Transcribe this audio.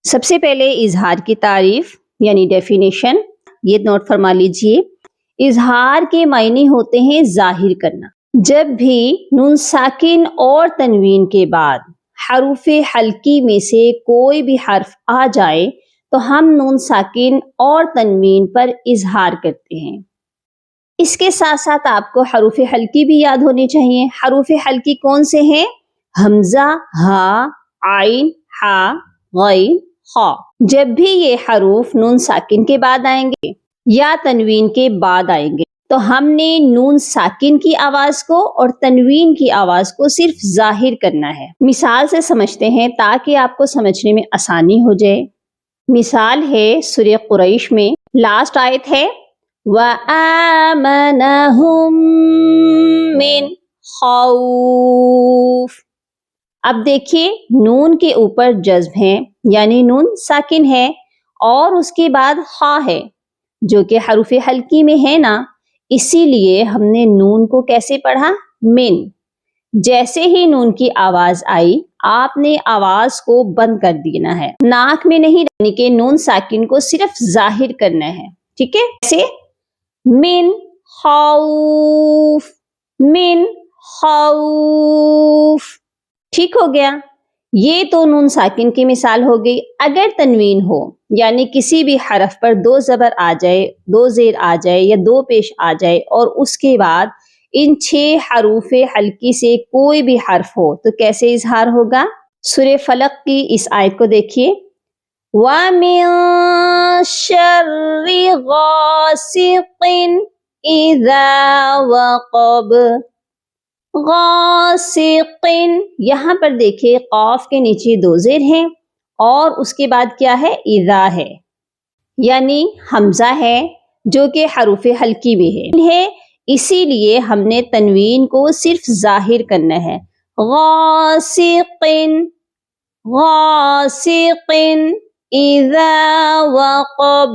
سب سے پہلے اظہار کی تعریف یعنی ڈیفینیشن یہ نوٹ فرما لیجئے. اظہار کے معنی ہوتے ہیں ظاہر کرنا. جب بھی نون ساکن اور تنوین کے بعد حروف حلقی میں سے کوئی بھی حرف آ جائے تو ہم نون ساکن اور تنوین پر اظہار کرتے ہیں. اس کے ساتھ ساتھ آپ کو حروف حلقی بھی یاد ہونے چاہیے. حروف حلقی کون سے ہیں؟ حمزہ، ہا، عین، ہا، غین، خا. جب بھی یہ حروف نون ساکن کے بعد آئیں گے یا تنوین کے بعد آئیں گے تو ہم نے نون ساکن کی آواز کو اور تنوین کی آواز کو صرف ظاہر کرنا ہے. مثال سے سمجھتے ہیں تاکہ آپ کو سمجھنے میں آسانی ہو جائے. مثال ہے سورہ قریش میں لاسٹ آیت ہے وَآمَنَهُم مِّنْ خَوْفٍ. اب دیکھیے نون کے اوپر جزم ہے یعنی نون ساکن ہے اور اس کے بعد خا ہے جو کہ حروف حلقی میں ہے نا، اسی لیے ہم نے نون کو کیسے پڑھا؟ من. جیسے ہی نون کی آواز آئی آپ نے آواز کو بند کر دینا ہے، ناک میں نہیں، یعنی کہ نون ساکن کو صرف ظاہر کرنا ہے. ٹھیک ہے؟ جیسے من خوف، من خوف. ٹھیک ہو گیا؟ یہ تو نون ساکن کی مثال ہو گئی. اگر تنوین ہو یعنی کسی بھی حرف پر دو زبر آ جائے، دو زیر آ جائے یا دو پیش آ جائے اور اس کے بعد ان 6 حروف حلقی سے کوئی بھی حرف ہو تو کیسے اظہار ہوگا؟ سورہ فلق کی اس آیت کو دیکھیے وَمِن شَرِّ غَاسِقٍ إِذَا وَقَبَ. غاسقٍ، یہاں پر دیکھیں قاف کے نیچے 2 زیر ہیں اور اس کے بعد کیا ہے؟ اذا ہے، یعنی حمزہ ہے جو کہ حروف حلقی میں ہے. اسی لیے ہم نے تنوین کو صرف ظاہر کرنا ہے. غاسقٍ، غاسقٍ اذا وقب.